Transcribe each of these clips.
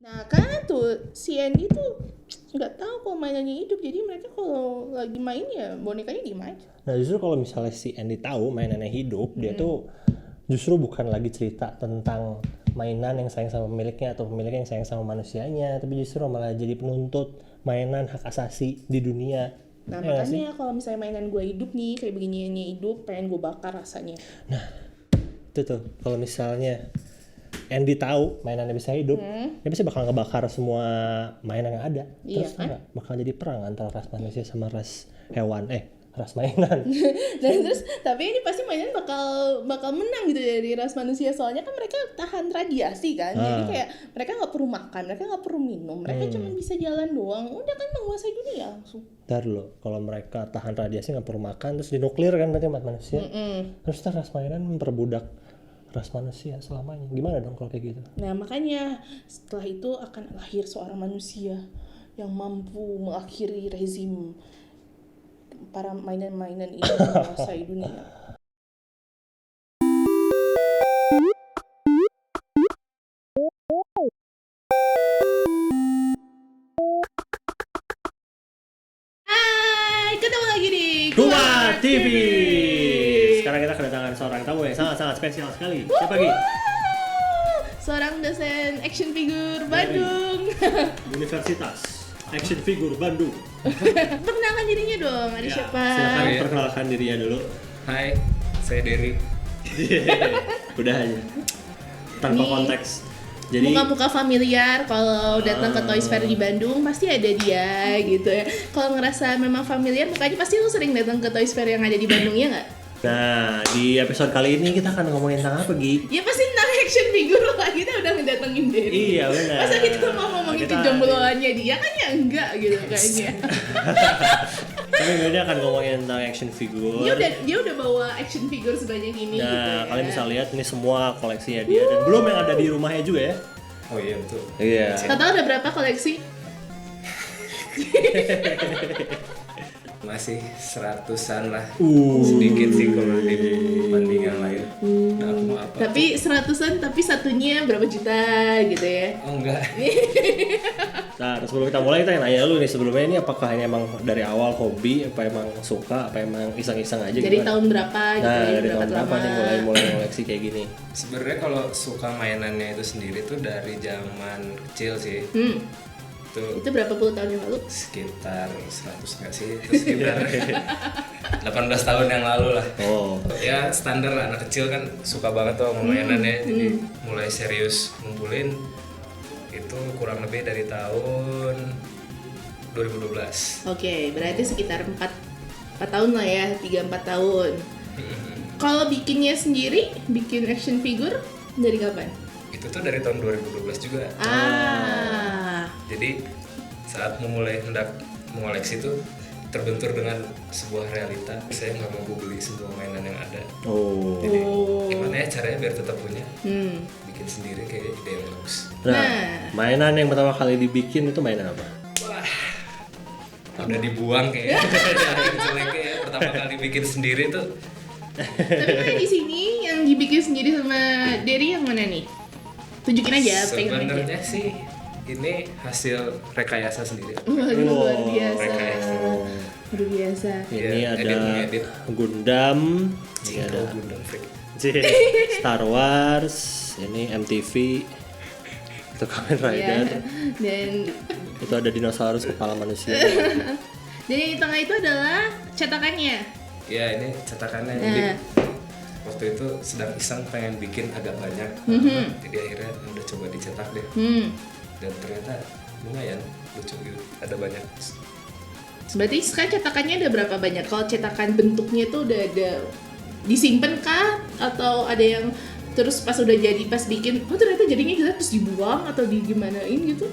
Nah kan tuh si Andy tuh nggak tahu kalau mainannya hidup, jadi mereka kalau lagi main ya bonekanya diem aja. Nah justru kalau misalnya si Andy tahu mainannya hidup, dia tuh justru bukan lagi cerita tentang mainan yang sayang sama pemiliknya atau pemiliknya yang sayang sama manusianya, tapi justru malah jadi penuntut mainan hak asasi di dunia. Nah Ya nggak sih? makanya kalau misalnya mainan gue hidup nih, kayak beginiannya hidup, pengen gue bakar rasanya. Itu tuh kalau misalnya Andy tahu mainannya bisa hidup, dia pasti bakal ngebakar semua mainan yang ada. Iya Terus kan? nggak bakal jadi perang antara ras manusia sama ras hewan, ras mainan. Dan terus tapi ini pasti mainan bakal menang gitu dari ras manusia, soalnya kan mereka tahan radiasi kan. Jadi kayak mereka nggak perlu makan, mereka nggak perlu minum, mereka cuma bisa jalan doang, udah kan menguasai dunia langsung. Ntar loh, kalau mereka tahan radiasi nggak perlu makan, terus dinuklir kan berarti umat manusia. Terus ntar ras mainan memperbudak ras manusia selamanya. Gimana dong kalau kayak gitu? Nah makanya setelah itu akan lahir seorang manusia yang mampu mengakhiri rezim para mainan-mainan ini menguasai dunia. Hai, ketemu lagi di Kuat TV. Sekarang kita kedatangan seorang tamu yang sangat-sangat spesial sekali. Siapa lagi? seorang dosen action figure Bandung. Universitas Action Figure Bandung. Perkenalkan dirinya dong, ada Ya, siapa? silakan Ya. perkenalkan dirinya dulu. Hai, saya Derry. Udah aja. Tanpa Ini konteks. Jadi Muka-muka familiar kalau datang ke Toys Fair di Bandung pasti ada dia gitu ya. Kalau ngerasa memang familiar mukanya, pasti lu sering datang ke Toys Fair yang ada di Bandung, ya nggak? nah, di episode kali ini kita akan ngomongin tentang apa, Gi? Ya pasti tentang action figure lah, kita udah ngedatengin Derry. Iya, benar. Masa kita mau ngomongin Kita- kejombloannya dia, kan ya enggak gitu kayaknya. Tapi ini akan ngomongin tentang action figure. Dia udah bawa action figure sebanyak ini gitu ya. Nah, kalian bisa lihat ini semua koleksinya dia dan belum yang ada di rumahnya juga ya. Oh iya betul. Iya. Total ada berapa koleksi? Masih seratusan lah. Sedikit sih kalau dibanding yang lain. Nah, aku mau apa? Tapi seratusan, tapi satunya berapa juta gitu ya. Oh enggak. Nah, sebelum kita mulai kita nanya lu nih, sebelumnya ini apakah ini emang dari awal hobi, apa emang suka, apa emang iseng-iseng aja Dari gimana? tahun berapa gitu Nah, ya, dari tahun berapa nih mulai koleksi kayak gini? Sebenarnya kalau suka mainannya itu sendiri tuh dari zaman kecil sih. Itu Itu berapa puluh tahun yang lalu? sekitar 100 nggak sih? Itu sekitar 18 tahun yang lalu lah. Oh. Ya standar lah, anak kecil kan suka banget tuh sama mainannya. Jadi mulai serius ngumpulin itu kurang lebih dari tahun 2012. Oke, berarti sekitar 4 tahun lah ya, 3-4 tahun. Kalau bikinnya sendiri, bikin action figure dari kapan? Itu tuh dari tahun 2012 juga. Jadi saat memulai hendak mengoleksi itu terbentur dengan sebuah realita. Saya nggak mau beli semua mainan yang ada. Oh. Jadi gimana ya caranya biar tetap punya? Hmm. Bikin sendiri kayak ide yang bagus. Nah, mainan yang pertama kali dibikin itu mainan apa? Wah, udah dibuang kayaknya. Jeleknya ya pertama kali bikin sendiri tuh. Tapi kayak di sini yang dibikin sendiri sama Derry yang mana nih? Tunjukin aja, pegang aja. Sebenarnya sih ini hasil rekayasa sendiri. Waduh, luar biasa. rekayasa. Luar biasa. Ini Iya, ada edit. Gundam, ini Cinta ada Gundam Freak. Star Wars, ini MTV, itu Kamen Ya. Rider, Dan itu ada dinosaurus kepala manusia. yang di tengah itu adalah cetakannya. Ya ini cetakannya. Nah. Jadi waktu itu sedang iseng pengen bikin agak banyak. Jadi akhirnya udah coba dicetak deh. Dan ternyata lumayan lucu gitu. Ada banyak. Berarti sekarang cetakannya ada berapa banyak? Kalau cetakan bentuknya itu udah ada disimpan kah? Atau ada yang terus pas udah jadi, pas bikin, oh ternyata jadinya kita terus dibuang atau digimanain gitu?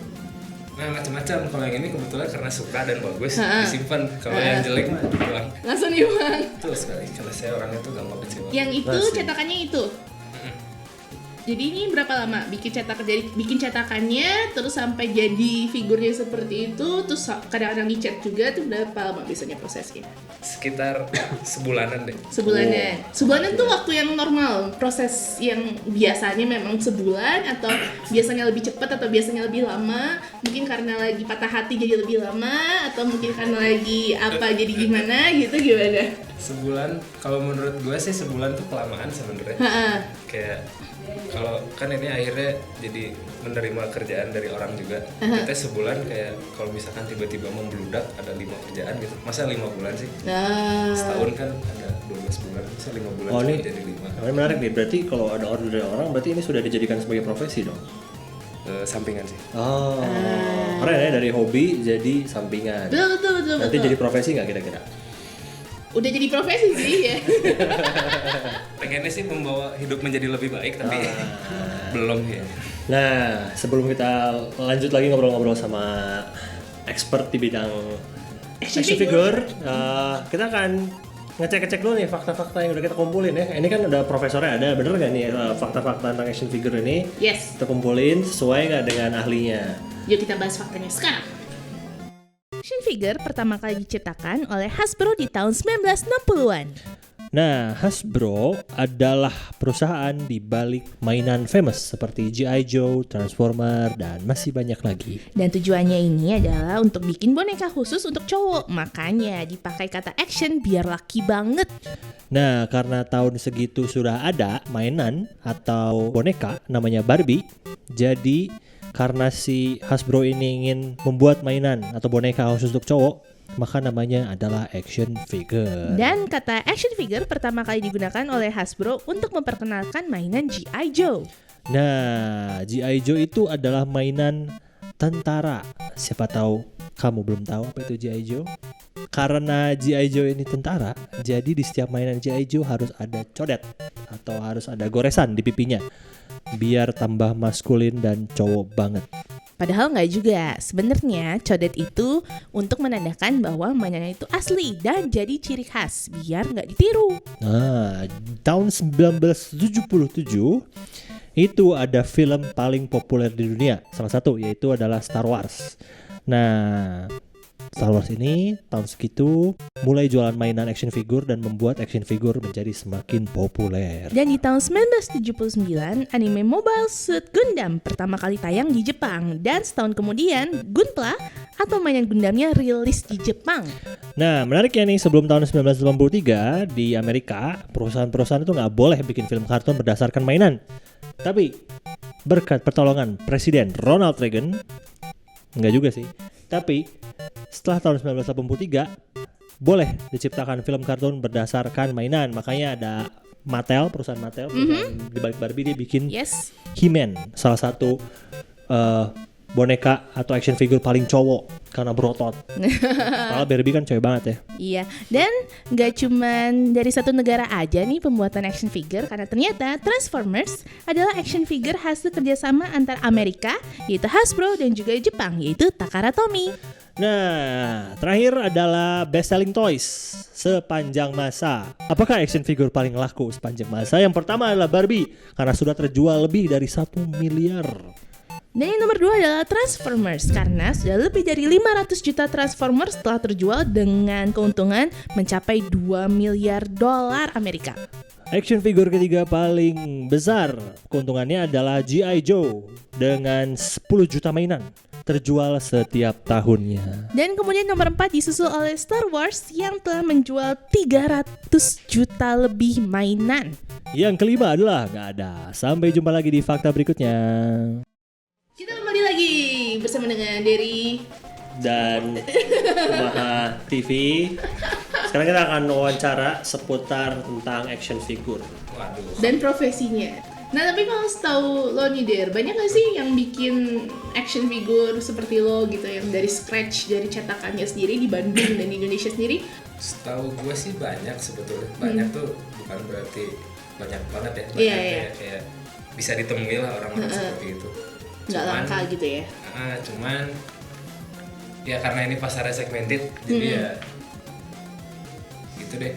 Nah macam-macam. Kalau yang ini kebetulan karena suka dan bagus disimpan. Kalau yang jelek mah dibuang. Langsung dibuang. Betul sekali. Karena saya orangnya tuh gampang kecewa. Yang itu Masih. cetakannya itu? Jadi ini berapa lama bikin cetakannya terus sampai jadi figurnya seperti itu, terus kadang-kadang dicat juga, tuh berapa lama biasanya prosesnya? Sekitar sebulanan deh. Sebulan tuh waktu yang normal, proses yang biasanya memang sebulan atau biasanya lebih cepat atau biasanya lebih lama, mungkin karena lagi patah hati jadi lebih lama atau mungkin karena lagi apa jadi gimana gitu, gimana? Sebulan, kalau menurut gue sih sebulan tuh kelamaan sebenarnya. Kayak kalau kan ini akhirnya jadi menerima kerjaan dari orang juga. Kita sebulan kayak kalau misalkan tiba-tiba membludak ada 5 kerjaan gitu. Masa 5 bulan sih? Setahun kan ada 12 bulan, masa 5 bulan cuma ini jadi 5. Ini menarik nih, berarti kalau ada order dari orang berarti ini sudah dijadikan sebagai profesi dong? Sampingan sih. Keren ya, dari hobi jadi sampingan. Betul. Nanti jadi profesi nggak kira-kira? Udah jadi profesi sih ya. Pengennya sih membawa hidup menjadi lebih baik tapi belum ya. Nah, sebelum kita lanjut lagi ngobrol-ngobrol sama expert di bidang action figure, kita akan ngecek-ngecek dulu nih fakta-fakta yang udah kita kumpulin ya. Ini kan udah profesornya ada, bener nggak nih fakta-fakta tentang action figure ini? Yes. Kita kumpulin sesuai nggak dengan ahlinya? Yuk kita bahas faktanya sekarang. Action figure pertama kali diciptakan oleh Hasbro di tahun 1960-an. Nah, Hasbro adalah perusahaan di balik mainan famous seperti G.I. Joe, Transformer, dan masih banyak lagi. Dan tujuannya ini adalah untuk bikin boneka khusus untuk cowok. Makanya dipakai kata action biar laki banget. Nah, karena tahun segitu sudah ada mainan atau boneka namanya Barbie, jadi karena si Hasbro ini ingin membuat mainan atau boneka khusus untuk cowok, maka namanya adalah action figure. Dan kata action figure pertama kali digunakan oleh Hasbro untuk memperkenalkan mainan G.I. Joe. Nah, G.I. Joe itu adalah mainan tentara. Siapa tahu kamu belum tahu apa itu G.I. Joe? Karena G.I. Joe ini tentara, jadi di setiap mainan G.I. Joe harus ada codet atau harus ada goresan di pipinya, biar tambah maskulin dan cowok banget. Padahal nggak juga. Sebenarnya codet itu untuk menandakan bahwa mainannya itu asli dan jadi ciri khas biar nggak ditiru. Nah, tahun 1977 itu ada film paling populer di dunia. Salah satu yaitu adalah Star Wars. Nah, Star Wars ini tahun segitu mulai jualan mainan action figure dan membuat action figure menjadi semakin populer. Dan di tahun 1979, anime Mobile Suit Gundam pertama kali tayang di Jepang. Dan setahun kemudian, Gunpla atau mainan Gundamnya rilis di Jepang. Nah, menariknya nih, sebelum tahun 1983 di Amerika, perusahaan-perusahaan itu nggak boleh bikin film kartun berdasarkan mainan. Tapi, berkat pertolongan Presiden Ronald Reagan, nggak juga sih, tapi setelah tahun 1983 boleh diciptakan film kartun berdasarkan mainan. Makanya ada Mattel, perusahaan Mattel, di balik Barbie dia bikin He-Man, salah satu boneka atau action figure paling cowok karena berotot. Padahal Barbie kan cewek banget ya. Iya, dan gak cuman dari satu negara aja nih pembuatan action figure, karena ternyata Transformers adalah action figure hasil kerjasama antara Amerika, yaitu Hasbro, dan juga Jepang, yaitu Takara Tomy. Nah, terakhir adalah best selling toys sepanjang masa. Apakah action figure paling laku sepanjang masa? Yang pertama adalah Barbie, karena sudah terjual lebih dari 1 miliar. Dan yang nomor 2 adalah Transformers, karena sudah lebih dari 500 juta Transformers telah terjual dengan keuntungan mencapai 2 miliar dolar Amerika. Action figure ketiga paling besar keuntungannya adalah G.I. Joe dengan 10 juta mainan terjual setiap tahunnya. Dan kemudian nomor 4 disusul oleh Star Wars yang telah menjual 300 juta lebih mainan. Yang kelima adalah nggak ada. Sampai jumpa lagi di fakta berikutnya. Kita kembali lagi bersama dengan Derry dan Kumaha TV. Sekarang kita akan wawancara seputar tentang action figure. Dan profesinya. Nah, tapi kalau setahu lo nih Der, banyak gak sih yang bikin action figure seperti lo gitu, yang dari scratch, dari cetakannya sendiri di Bandung dan di Indonesia sendiri? Setahu gue sih banyak sebetulnya. Banyak tuh bukan berarti banyak banget ya. Banyak kayak bisa ditemui lah orang-orang seperti itu. Nggak langka gitu ya? Cuman ya karena ini pasarnya segmented, jadi ya gitu deh.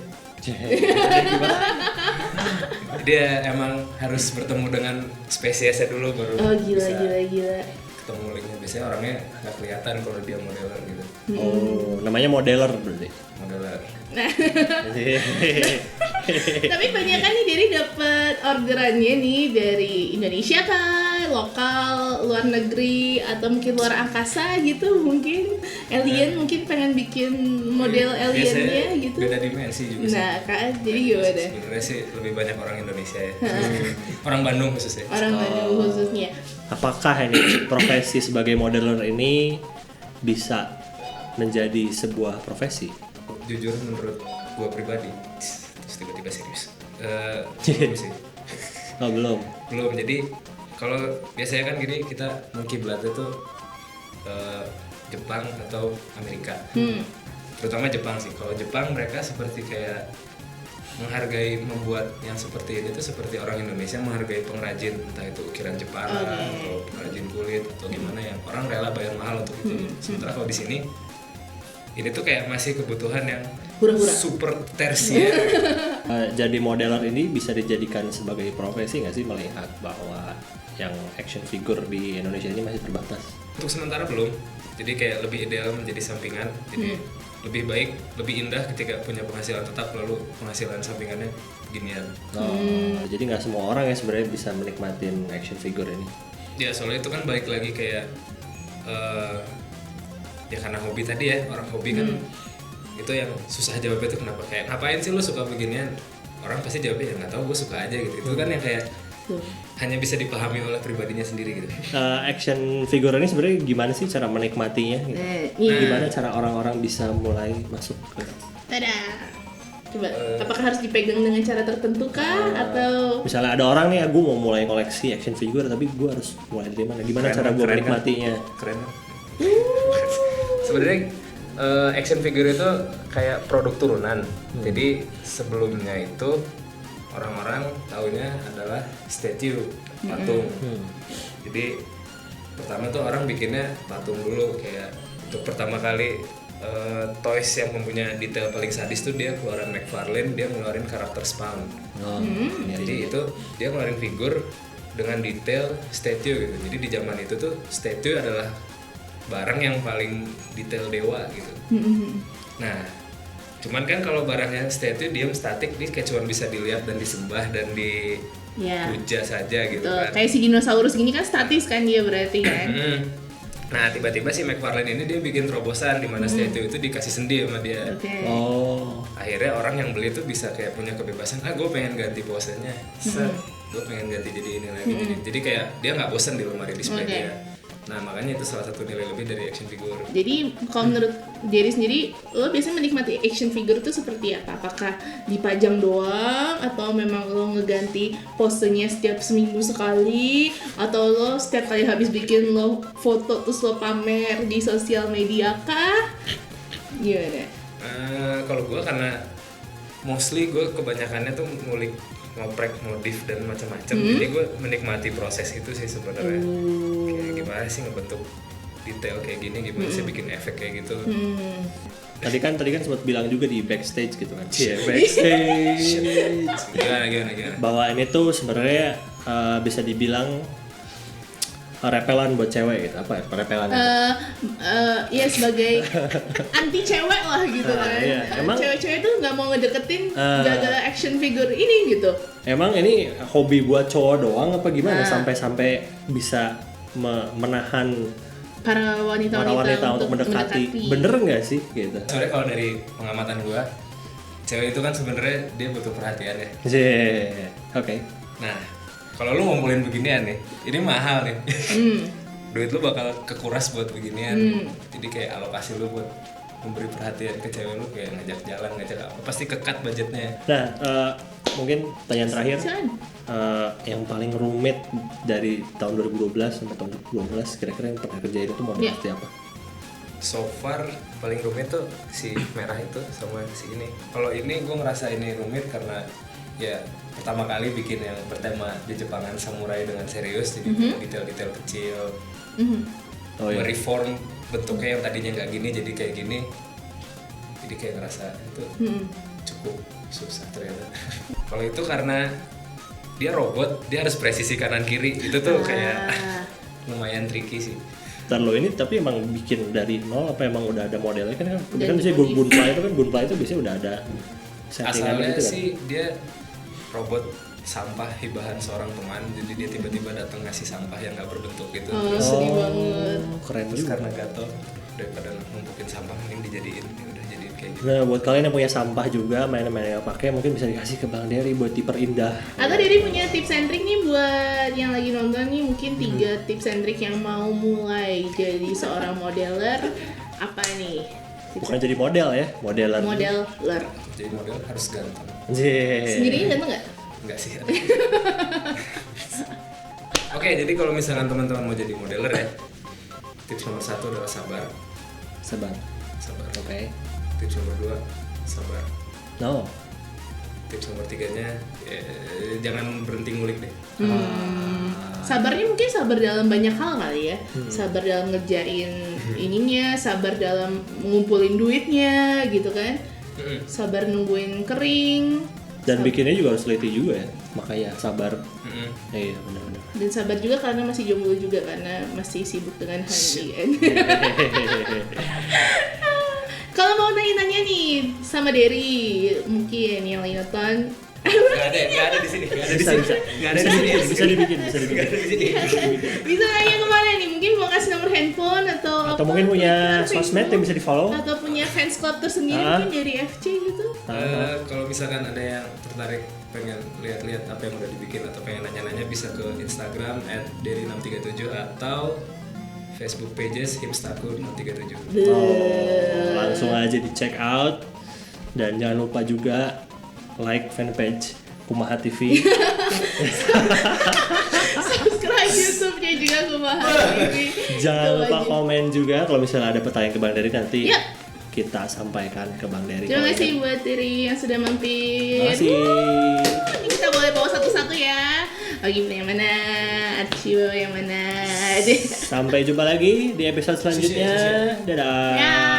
Dia emang harus bertemu dengan spesiesnya dulu baru Oh gila bisa gila. ketemu linknya. Biasanya orangnya nggak kelihatan kalau dia modeler gitu. Oh, namanya modeler berarti. Modeler. Tapi banyak kan nih dari dapat orderannya nih dari Indonesia kah, lokal, luar negeri, atau mungkin luar angkasa gitu, mungkin alien mungkin pengen bikin model aliennya Biasanya gitu. beda dimensi juga sih. Nah kan, jadi gimana? Sebenarnya sih lebih banyak orang Indonesia ya. Orang Bandung khususnya. Orang Bandung khususnya. Apakah ini profesi sebagai modeler ini bisa menjadi sebuah profesi? Jujur menurut gua pribadi, terus tiba-tiba serius. Belum sih. Oh belum. Belum. Jadi kalau biasanya kan gini kita mengkiblatnya tuh Jepang atau Amerika. Terutama Jepang sih. Kalau Jepang mereka seperti kayak menghargai membuat yang seperti ini tuh seperti orang Indonesia menghargai pengrajin, entah itu ukiran Jepang atau pengrajin kulit atau gimana yang orang rela bayar mahal untuk itu. Sementara kalau di sini ini tuh kayak masih kebutuhan yang Hura-hura. super tersier. Jadi modeler ini bisa dijadikan sebagai profesi nggak sih, melihat bahwa yang action figure di Indonesia ini masih terbatas? Untuk sementara belum. Jadi kayak lebih ideal menjadi sampingan. Jadi lebih baik, lebih indah ketika punya penghasilan tetap lalu penghasilan sampingannya beginian. Jadi nggak semua orang ya sebenarnya bisa menikmatin action figure ini. Ya soalnya itu kan balik lagi kayak ya karena hobi tadi ya, orang hobi kan itu yang susah jawabnya tuh kenapa kayak ngapain sih lu suka beginian, orang pasti jawabnya ya nggak tahu gue suka aja gitu. Itu kan yang kayak hanya bisa dipahami oleh pribadinya sendiri gitu. Action figure ini sebenarnya gimana sih cara menikmatinya gitu? Gimana cara orang-orang bisa mulai masuk ke? Tada. Coba, apakah harus dipegang dengan cara tertentu kah atau Misalnya ada orang nih, gue mau mulai koleksi action figure tapi gue harus mulai dari mana? Gimana cara gue menikmatinya? Keren. Sebenarnya action figure itu kayak produk turunan. Jadi sebelumnya itu orang-orang taunya adalah statue, patung. Jadi pertama tuh orang bikinnya patung dulu, kayak untuk pertama kali toys yang mempunyai detail paling sadis tuh dia keluaran McFarlane, dia ngeluarin karakter Spawn. Jadi itu dia ngeluarin figur dengan detail statue gitu. Jadi di zaman itu tuh statue adalah barang yang paling detail dewa gitu. Nah, cuman kan kalau barangnya statue diam statik, dia kayak cuma bisa dilihat dan disembah dan dipuja saja gitu kan. kayak si dinosaurus gini kan statis kan dia berarti kan. Nah, tiba-tiba si McFarlane ini dia bikin terobosan di mana statue itu dikasih sendi sama dia. Akhirnya orang yang beli tuh bisa kayak punya kebebasan, gue pengen ganti posenya, gue pengen ganti jadi ini lagi. Jadi kayak dia nggak bosan di lemari display dia. Nah, makanya itu salah satu nilai lebih dari action figure. Jadi kalau menurut Jerry sendiri, lo biasanya menikmati action figure itu seperti apa? Apakah dipajang doang atau memang lo ngeganti posenya setiap seminggu sekali, atau lo setiap kali habis bikin lo foto terus lo pamer di sosial media kah? Gimana? Kalau gue karena mostly gue kebanyakannya tuh ngulik ngoprek modif dan macam-macam, jadi gue menikmati proses itu sih sebenarnya. Kayak gimana sih ngebentuk detail kayak gini, gimana sih bikin efek kayak gitu. Tadi kan sempat bilang juga di backstage gitu kan. Backstage. Gimana. Bahwa ini tuh sebenarnya bisa dibilang repelan buat cewek gitu. Apa ya repelan? Ya sebagai anti cewek lah gitu kan. Iya. Emang cewek-cewek tuh nggak mau ngedeketin gara-gara action figure ini gitu. Emang ini hobi buat cowok doang apa gimana sampai bisa menahan para wanita untuk mendekati? Bener nggak sih gitu? Sebenarnya kalau dari pengamatan gue, cewek itu kan sebenarnya dia butuh perhatian ya. Oke. Nah, kalau lu ngumpulin beginian nih, ini mahal nih. Duit lu bakal kekuras buat beginian. Jadi kayak alokasi lu buat memberi perhatian ke cewek lu kayak ngajak jalan, ngajak apa, pasti kekat budgetnya. Nah, mungkin pertanyaan terakhir. Yang paling rumit dari tahun 2012 sampai tahun 2012 kira-kira yang pernah kerjain itu model seperti apa? So far paling rumit tuh si merah itu sama si ini. Kalau ini gue ngerasa ini rumit karena ya pertama kali bikin yang bertema di Jepangan samurai dengan serius, jadi detail-detail kecil. Mereform bentuknya yang tadinya nggak gini jadi kayak gini. Jadi kayak ngerasa itu cukup cukup susah ternyata. Kalau itu karena dia robot, dia harus presisi kanan kiri, itu tuh kayak lumayan tricky sih. Ntar lo ini tapi emang bikin dari nol apa emang udah ada modelnya kan Dan biasanya Gunpla itu kan Gunpla itu biasanya udah ada settingan Asalnya gitu kan. sih dia robot sampah hibahan seorang teman, jadi dia tiba-tiba datang ngasih sampah yang nggak berbentuk gitu. Sedih banget. Keren Terus juga. karena gatel daripada numpukin sampah mending dijadiin, ya udah jadiin kayak gitu. Nah buat kalian yang punya sampah juga mainan-mainan yang pakai mungkin bisa dikasih ke Bang Dery buat diperindah. Atau Dery punya tips and trick nih buat yang lagi nonton nih, mungkin 3 tips and trick yang mau mulai jadi seorang modeler apa nih? Bukan jadi model ya, modeler. Modeler. Jadi model harus ganteng. Sendirinya ganteng nggak? Enggak sih. Oke, jadi kalau misalkan teman-teman mau jadi modeler ya, tips nomor 1 adalah sabar. Sabar. Sabar. Oke. Tips nomor 2 sabar. No. Tips nomor 3-nya jangan berhenti ngulik deh. Sabarnya mungkin sabar dalam banyak hal kali ya. Sabar dalam ngerjain ininya, sabar dalam ngumpulin duitnya gitu kan. Sabar nungguin kering. Dan bikinnya juga harus teliti juga ya. Makanya sabar. Iya benar-benar. Dan sabar juga karena masih jomblo juga, karena masih sibuk dengan Handy kan. Kalau mau nanya-nanya nih sama Dery, mungkin yang lagi nonton. Nggak ada di sini. Nggak ada di sini. Nggak ada di sini. Bisa dibikin. Nggak ada di sini. Bisa nanya kemana nih? Mungkin mau kasih nomor handphone atau Atau mungkin punya Twitter, sosmed yang Facebook, bisa di-follow. atau punya fans club tersendiri mungkin dari FC gitu. Kalau misalkan ada yang tertarik pengen lihat-lihat apa yang udah dibikin atau pengen nanya-nanya, bisa ke Instagram @dery637 atau Facebook pages hipstaku637. Langsung aja di check out. Dan jangan lupa juga like fanpage Kumaha TV. Subscribe YouTube-nya juga Kumaha TV. Jangan Itu lupa aja. komen juga kalau misalnya ada pertanyaan ke Bang Dery nanti Yap. kita sampaikan ke Bang Dery. Terima kasih buat Dery yang sudah mampir. Terima kasih. Ini kita boleh bawa satu-satu ya. Bagi yang mana, Archie yang mana. Sampai jumpa lagi di episode selanjutnya. Dadah. Ya.